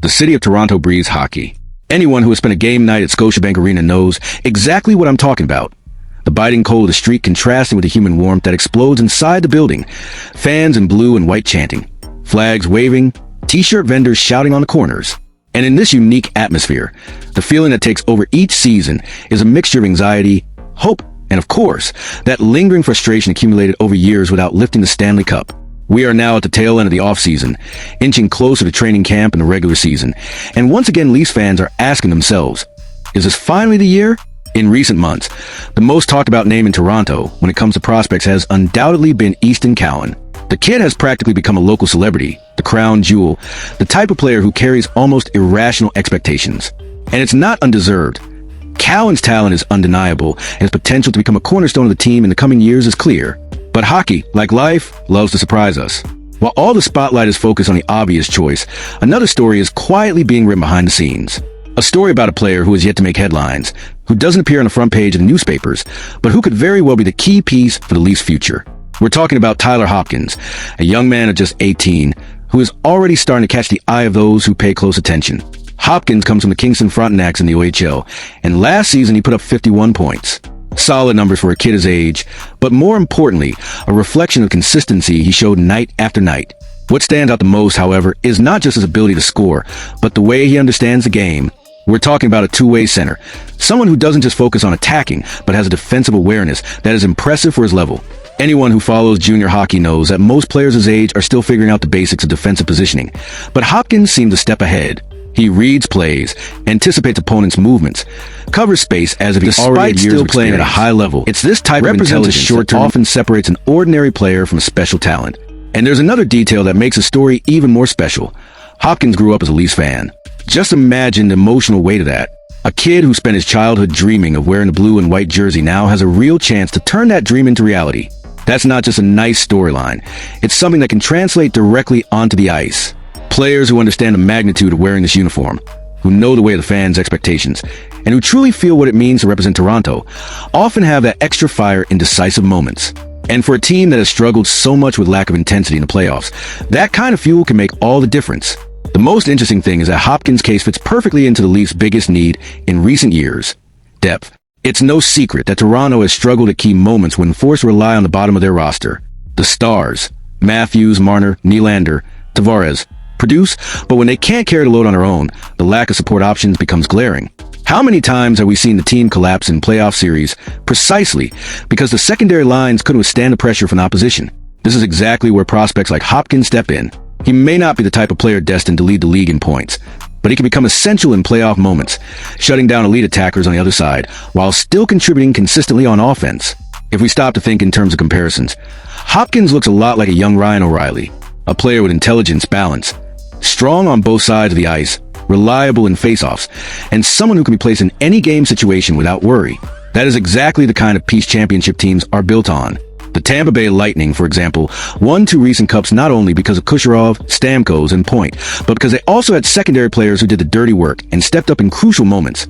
The city of Toronto breathes hockey. Anyone who has spent a game night at Scotiabank Arena knows exactly what I'm talking about. The biting cold of the street contrasting with the human warmth that explodes inside the building. Fans in blue and white chanting. Flags waving. T-shirt vendors shouting on the corners. And in this unique atmosphere, the feeling that takes over each season is a mixture of anxiety, hope, and of course, that lingering frustration accumulated over years without lifting the Stanley Cup. We are now at the tail end of the offseason, inching closer to training camp and the regular season. And once again, Leafs fans are asking themselves, is this finally the year? In recent months, the most talked about name in Toronto when it comes to prospects has undoubtedly been Easton Cowan. The kid has practically become a local celebrity, the crown jewel, the type of player who carries almost irrational expectations. And it's not undeserved. Cowan's talent is undeniable, and his potential to become a cornerstone of the team in the coming years is clear. But hockey, like life, loves to surprise us. While all the spotlight is focused on the obvious choice, another story is quietly being written behind the scenes. A story about a player who is yet to make headlines, who doesn't appear on the front page of the newspapers, but who could very well be the key piece for the Leafs' future. We're talking about Tyler Hopkins, a young man of just 18, who is already starting to catch the eye of those who pay close attention. Hopkins comes from the Kingston Frontenacs in the OHL, and last season he put up 51 points. Solid numbers for a kid his age, but more importantly, a reflection of consistency he showed night after night. What stands out the most, however, is not just his ability to score, but the way he understands the game. We're talking about a two-way center, someone who doesn't just focus on attacking, but has a defensive awareness that is impressive for his level. Anyone who follows junior hockey knows that most players his age are still figuring out the basics of defensive positioning, but Hopkins seems a step ahead. He reads plays, anticipates opponents' movements, covers space as if he's already still playing at a high level. It's this type of intelligence that often separates an ordinary player from a special talent. And there's another detail that makes the story even more special. Hopkins grew up as a Leafs fan. Just imagine the emotional weight of that. A kid who spent his childhood dreaming of wearing a blue and white jersey now has a real chance to turn that dream into reality. That's not just a nice storyline. It's something that can translate directly onto the ice. Players who understand the magnitude of wearing this uniform, who know the way of the fans' expectations, and who truly feel what it means to represent Toronto, often have that extra fire in decisive moments. And for a team that has struggled so much with lack of intensity in the playoffs, that kind of fuel can make all the difference. The most interesting thing is that Hopkins' case fits perfectly into the Leafs' biggest need in recent years: depth. It's no secret that Toronto has struggled at key moments when forced to rely on the bottom of their roster. The stars, Matthews, Marner, Nylander, Tavares, produce, but when they can't carry the load on their own, the lack of support options becomes glaring. How many times have we seen the team collapse in playoff series precisely because the secondary lines couldn't withstand the pressure from the opposition? This is exactly where prospects like Hopkins step in. He may not be the type of player destined to lead the league in points, but he can become essential in playoff moments, shutting down elite attackers on the other side, while still contributing consistently on offense. If we stop to think in terms of comparisons, Hopkins looks a lot like a young Ryan O'Reilly, a player with intelligence, balance, strong on both sides of the ice, reliable in faceoffs, and someone who can be placed in any game situation without worry. That is exactly the kind of Peace Championship teams are built on. The Tampa Bay Lightning, for example, won 2 recent cups not only because of Kucherov, Stamkos, and Point, but because they also had secondary players who did the dirty work and stepped up in crucial moments.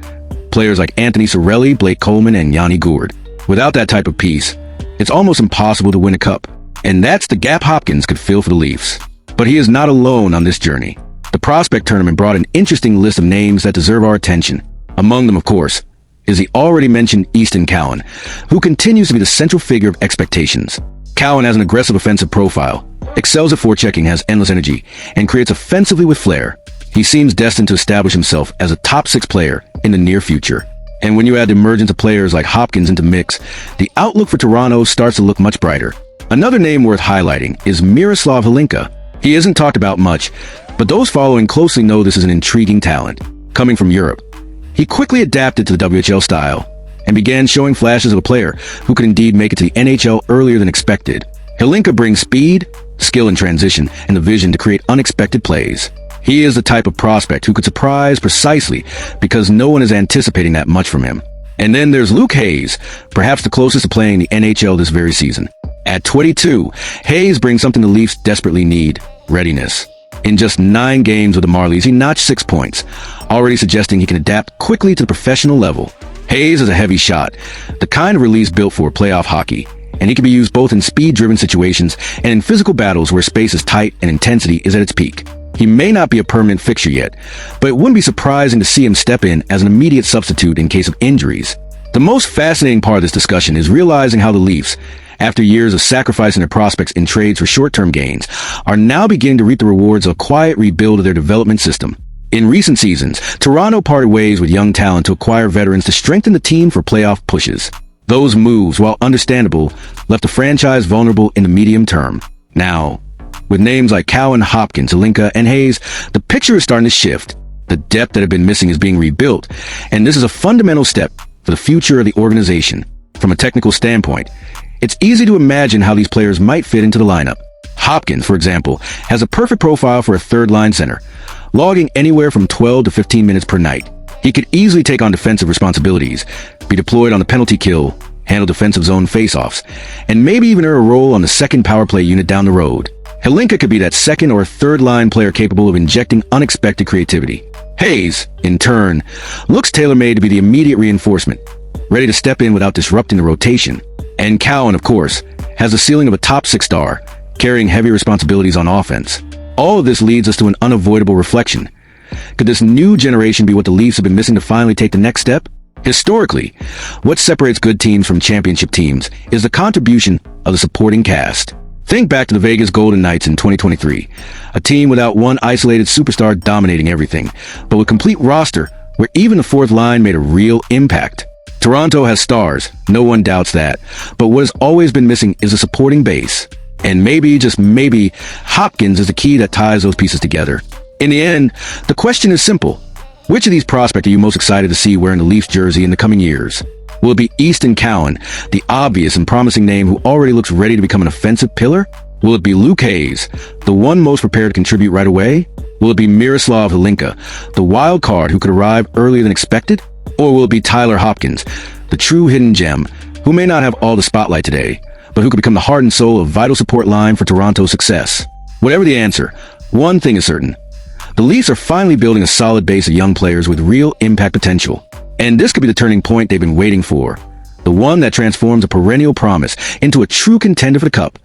Players like Anthony Cirelli, Blake Coleman, and Yanni Gourde. Without that type of piece, it's almost impossible to win a cup. And that's the gap Hopkins could fill for the Leafs. But he is not alone on this journey. The prospect tournament brought an interesting list of names that deserve our attention. Among them, of course, is the already mentioned Easton Cowan, who continues to be the central figure of expectations. Cowan has an aggressive offensive profile, excels at forechecking, has endless energy, and creates offensively with flair. He seems destined to establish himself as a top 6 player in the near future. And when you add the emergence of players like Hopkins into mix, the outlook for Toronto starts to look much brighter. Another name worth highlighting is Miroslav Hlinka. He isn't talked about much, but those following closely know this is an intriguing talent. Coming from Europe, he quickly adapted to the WHL style and began showing flashes of a player who could indeed make it to the NHL earlier than expected. Hlinka brings speed, skill in transition, and the vision to create unexpected plays. He is the type of prospect who could surprise precisely because no one is anticipating that much from him. And then there's Luke Hayes, perhaps the closest to playing the NHL this very season. At 22, Hayes brings something the Leafs desperately need: readiness. In just 9 games with the Marlies, he notched 6 points, already suggesting he can adapt quickly to the professional level. Hayes is a heavy shot, the kind of release built for playoff hockey, and he can be used both in speed-driven situations and in physical battles where space is tight and intensity is at its peak. He may not be a permanent fixture yet, but it wouldn't be surprising to see him step in as an immediate substitute in case of injuries. The most fascinating part of this discussion is realizing how the Leafs, after years of sacrificing their prospects in trades for short-term gains, are now beginning to reap the rewards of a quiet rebuild of their development system. In recent seasons, Toronto parted ways with young talent to acquire veterans to strengthen the team for playoff pushes. Those moves, while understandable, left the franchise vulnerable in the medium term. Now, with names like Cowan, Hopkins, Hlinka, and Hayes, the picture is starting to shift. The depth that had been missing is being rebuilt, and this is a fundamental step for the future of the organization. From a technical standpoint, it's easy to imagine how these players might fit into the lineup. Hopkins, for example, has a perfect profile for a third-line center, logging anywhere from 12 to 15 minutes per night. He could easily take on defensive responsibilities, be deployed on the penalty kill, handle defensive zone face-offs, and maybe even earn a role on the second power play unit down the road. Hlinka could be that second or third-line player capable of injecting unexpected creativity. Hayes, in turn, looks tailor-made to be the immediate reinforcement, ready to step in without disrupting the rotation. And Cowan, of course, has the ceiling of a top 6 star, carrying heavy responsibilities on offense. All of this leads us to an unavoidable reflection. Could this new generation be what the Leafs have been missing to finally take the next step? Historically, what separates good teams from championship teams is the contribution of the supporting cast. Think back to the Vegas Golden Knights in 2023, a team without one isolated superstar dominating everything, but with a complete roster where even the fourth line made a real impact. Toronto has stars, no one doubts that, but what has always been missing is a supporting base. And maybe, just maybe, Hopkins is the key that ties those pieces together. In the end, the question is simple. Which of these prospects are you most excited to see wearing the Leafs jersey in the coming years? Will it be Easton Cowan, the obvious and promising name who already looks ready to become an offensive pillar? Will it be Luke Hayes, the one most prepared to contribute right away? Will it be Miroslav Hlinka, the wild card who could arrive earlier than expected? Or will it be Tyler Hopkins, the true hidden gem, who may not have all the spotlight today, but who could become the heart and soul of a vital support line for Toronto's success? Whatever the answer, one thing is certain. The Leafs are finally building a solid base of young players with real impact potential. And this could be the turning point they've been waiting for. The one that transforms a perennial promise into a true contender for the Cup.